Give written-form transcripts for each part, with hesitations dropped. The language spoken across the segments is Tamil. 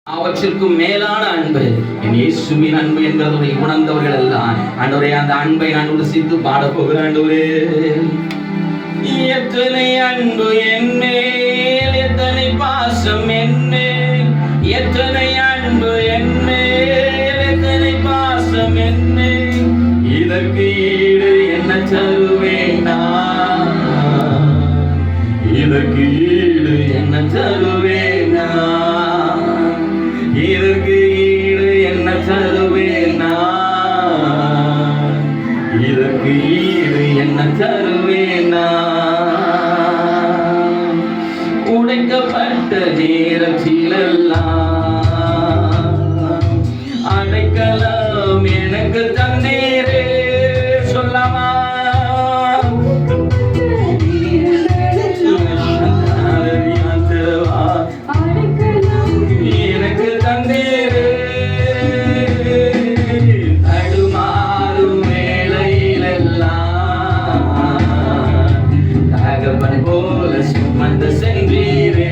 அவற்றிற்கும் மேலான அன்பு என் இயேசுவின் அன்பு என்பதை உணர்ந்தவர்கள் எல்லாம் ஆண்டவரே அந்த அன்பை நான் ருசித்து பாட போகிறேன். ஆண்டவரே எத்தனை அன்பு என் மேல், எத்தனை பாசம் என் மேல், எத்தனை அன்பு என் மேல், எத்தனை பாசம் என் மேல், இதற்கு ஈடு என்ன தருவேன் நான், இதற்கு ஈடு என்ன தருவேன் நான், இதற்கு ஈடு என்ன தருவேன் நான், இதற்கு ஈடு என்ன தருவேன் நான். உடைக்கப்பட்ட நேரத்திலெல்லாம் அடைக்கலம் எனக்கு தந்தீரே. சொல்லாமா? எனக்கு தந்தீரே. தடுமாறும் வேளையிலெல்லாம் தகப்பன் போல சுமந்து சென்றீரே.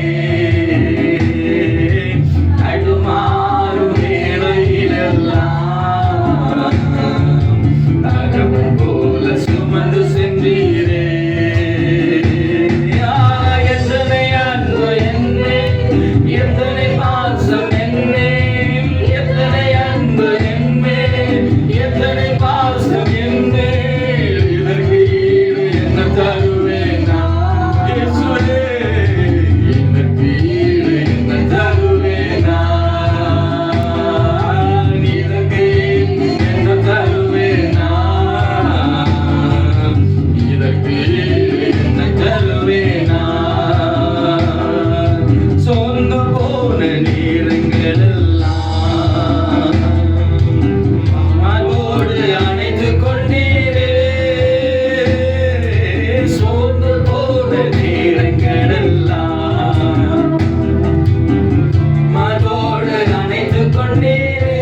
தடுமாறும் வேளையிலெல்லாம் தகப்பன் போல சுமந்து சென்றீரே. எத்தனை அன்பு என்னே, எத்தனை பாசம் என்னே, எத்தனை அன்பு என்னே, எத்தனை பாசம் என்னே, இதற்கு ஈடு என்ன தருவேன் நான். இயேசுவே, இதற்கு ஈடு என்ன தருவேன் நான், இதற்கு ஈடு என்ன தருவேன் நான், இதற்கு ஈடு என்ன தருவேன் நான். சோர்ந்து போன நேரங்களெல்லாம் மார்போடு அணைத்துக் கொண்டீரே. சோர்ந்து போன நேரங்களெல்லாம் மார்போடு அணைத்துக் கொண்டீரே.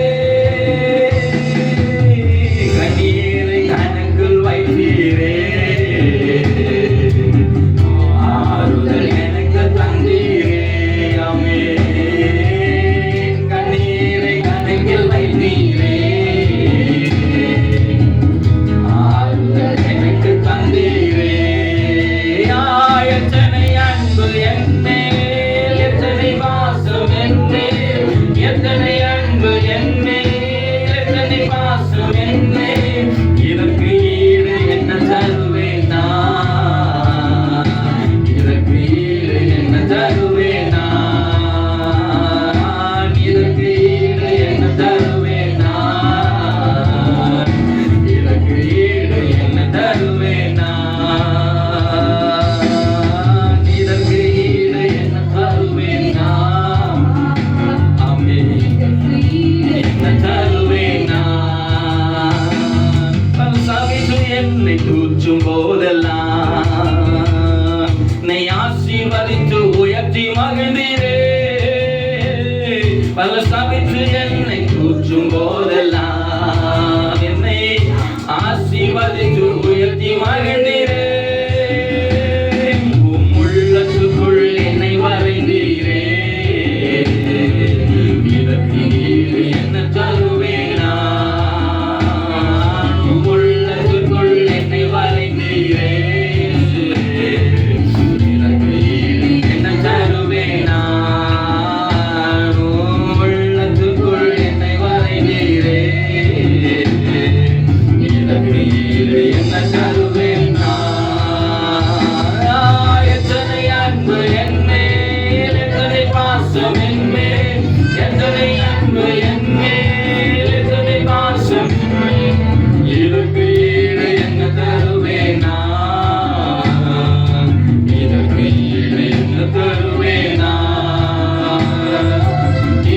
கண்ணீரை கணக்கில் வைத்தீரே. ஆறுதல் எனக்கு தந்தீரே. ஆமென். கண்ணீரை கணக்கில் வைத்தீரே. ஆறுதல் எனக்கு தந்தீரே. எத்தனை அன்பு என் மேல், எத்தனை பாசம் என் மேல், எத்தனை அன்பு என் மேல், எத்தனை பாசம் என் மேல், இதற்கு ஈடு என்ன தருவேன் நான், இதற்கு ஈடு என்ன தருவேன் நான், இதற்கு ஈடு என்ன தருவேன் நான், இதற்கு ஈடு என்ன தருவேன் நான், இதற்கு ஈடு என்ன தருவேன் நான். ஆமென். என்ன தருவேன் நான். பல சபைகள் என்னை தூற்றும் போதெல்லாம் என்னை ஆசீர்வதித்து உயர்த்தி மகிழ்ந்தீரே. பல சபைகள் என்னை தூற்றும் போதெல்லாம் என்னை ஆசீர்வதித்து உயர்த்தி மகிழ்ந்தீரே. உம் உள்ளத்துக்குள் என்னை வரைந்தீரே. இதற்கு ஈடு என்ன தருவேன் நான். உம் உள்ளத்துக்குள் என்னை வரைந்தீரே. இதற்கு ஈடு என்ன தருவேன் நான். உம் உள்ளத்துக்குள் என்னை வரைந்தீரே. இதற்கு ஈடு என்ன தருவேன் நான். எத்தனை அன்பு என் மேல், எத்தனை பாசம் என் மேல், எத்தனை அன்பு என் மேல், எத்தனை பாசம் என் மேல், இதற்கு ஈடு என்ன தருவேன் நான். இதற்கு ஈடு என்ன தருவேன் நான்.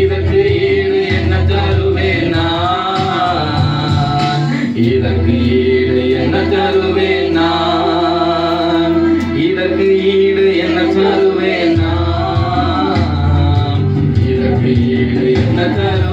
இதற்கு ஈடு என்ன தருவேன் நான். இதற்கு ஈடு என்ன தருவேன் நான். இதற்கு ஈடு என்ன தருவேன் நான். இதற்கு ஈடு என்ன தருவேன்.